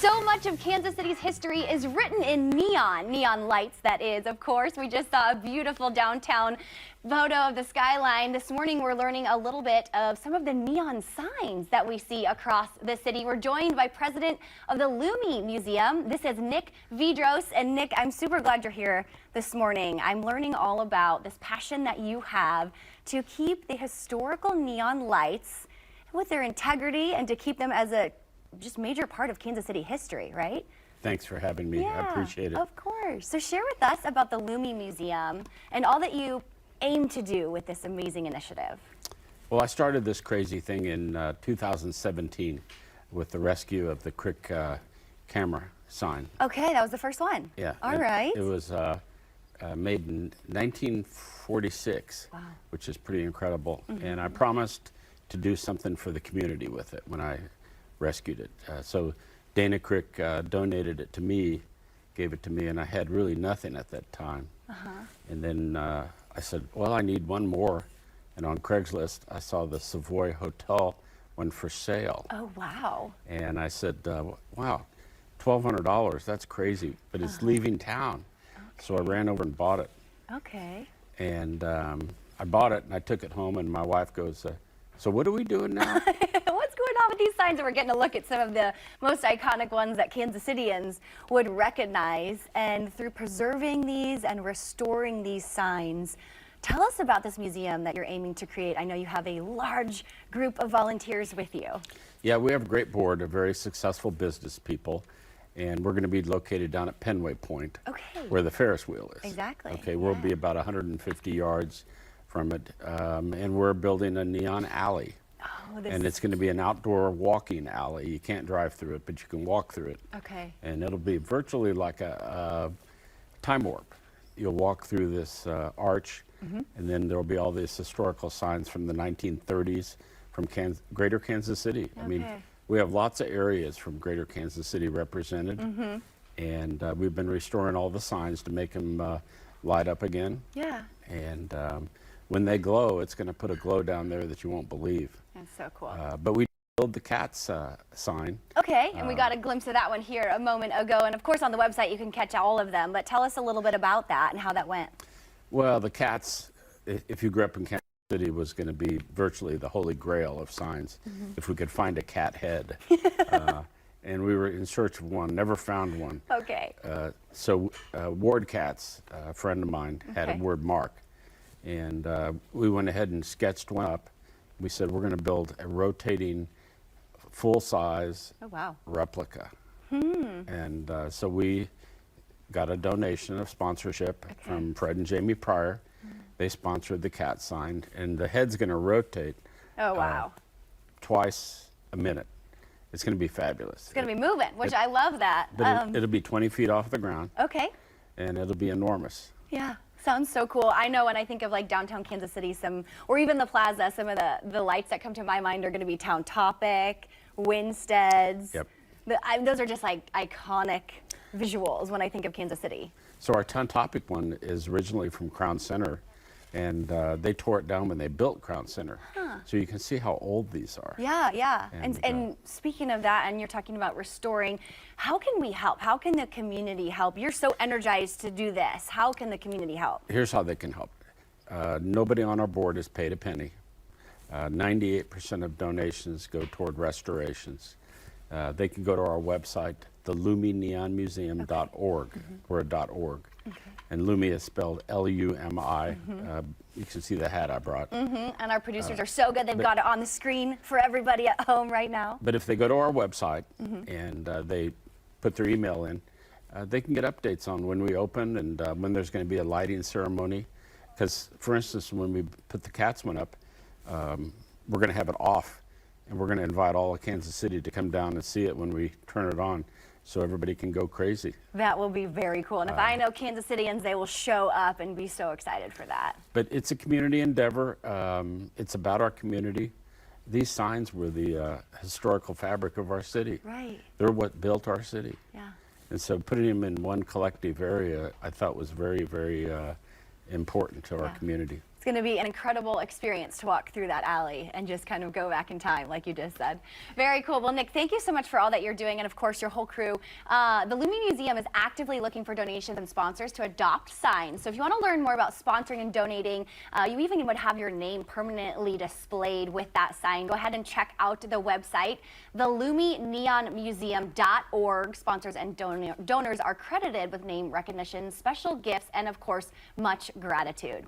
So much of Kansas City's history is written in neon lights, that is. Of course, we just saw a beautiful downtown photo of the skyline. This morning, we're learning a little bit of some of the neon signs that we see across the city. We're joined by President of the LUMI Museum. This is Nick Vidros. And Nick, I'm super glad you're here this morning. I'm learning all about this passion that you have to keep the historical neon lights with their integrity and to keep them as a just major part of Kansas City history, right? Thanks for having me. I appreciate it. Of course. So share with us about the LUMI Museum and all that you aim to do with this amazing initiative. Well, I started this crazy thing in 2017 with the rescue of the Crick camera sign. Okay, that was the first one. Yeah. All right. It was made in 1946, wow, which is pretty incredible. And I promised to do something for the community with it when I rescued it. So Dana Crick donated it to me, gave it to me, and I had really nothing at that time. And then I said, well, I need one more. And on Craigslist, I saw the Savoy Hotel one for sale. Oh, wow. And I said, wow, $1,200, that's crazy, but it's leaving town. Okay. So I ran over and bought it. Okay. And I bought it and I took it home, and my wife goes, so what are we doing now? What's going on with these signs? And we're getting a look at some of the most iconic ones that Kansas Cityans would recognize. And through preserving these and restoring these signs, tell us about this museum that you're aiming to create. I know you have a large group of volunteers with you. Yeah, we have a great board of very successful business people, and we're going to be located down at Penway Point, where the Ferris wheel is. Exactly. Okay, we'll be about 150 yards from it, and we're building a neon alley. Oh, and it's going to be an outdoor walking alley. You can't drive through it, but you can walk through it. Okay. And it'll be virtually like a time warp. You'll walk through this arch, and then there'll be all these historical signs from the 1930s from Greater Kansas City. I mean, we have lots of areas from Greater Kansas City represented, and we've been restoring all the signs to make them light up again. Yeah. And when they glow, it's going to put a glow down there that you won't believe. That's so cool. But we built the cat's sign. Okay, and we got a glimpse of that one here a moment ago. And of course, on the website, you can catch all of them. But tell us a little bit about that and how that went. Well, the cats, if you grew up in Kansas City, was going to be virtually the holy grail of signs. If we could find a cat head. And we were in search of one, never found one. Okay. So Ward Cats, a friend of mine, had a word mark. And we went ahead and sketched one up. We said, we're going to build a rotating, full-size replica. And so we got a donation of sponsorship from Fred and Jamie Pryor. They sponsored the cat sign, and the head's going to rotate twice a minute. It's going to be fabulous. It's going to be moving, which I love that. But it'll be 20 feet off the ground. Okay. And it'll be enormous. Yeah. Sounds so cool. I know when I think of like downtown Kansas City, or even the plaza, some of the lights that come to my mind are going to be Town Topic, Winstead's. Yep. Those are just like iconic visuals when I think of Kansas City. So our Town Topic one is originally from Crown Center, and they tore it down when they built Crown Center. So you can see how old these are. Yeah, yeah. And speaking of that, and you're talking about restoring, how can we help? How can the community help? You're so energized to do this. How can the community help? Here's how they can help. Nobody on our board is paid a penny. 98% of donations go toward restorations. They can go to our website, thelumineonmuseum.org. We're a .org. And LUMI is spelled L-U-M-I. You can see the hat I brought. And our producers are so good. They've got it on the screen for everybody at home right now. But if they go to our website and they put their email in, they can get updates on when we open and when there's going to be a lighting ceremony. Because, for instance, when we put the Cats one up, we're going to have it off. And we're going to invite all of Kansas City to come down and see it when we turn it on, so everybody can go crazy. That will be very cool. And if I know Kansas Cityans, they will show up and be so excited for that. But it's a community endeavor. It's about our community. These signs were the historical fabric of our city. Right. They're what built our city. Yeah. And so putting them in one collective area, I thought was very, very important to our community. It's going to be an incredible experience to walk through that alley and just kind of go back in time, like you just said. Very cool. Well, Nick, thank you so much for all that you're doing, and of course, your whole crew. The LUMI Museum is actively looking for donations and sponsors to adopt signs. So if you want to learn more about sponsoring and donating, you even would have your name permanently displayed with that sign. Go ahead and check out the website, thelumineonmuseum.org. Sponsors and donors are credited with name recognition, special gifts, and of course, much gratitude.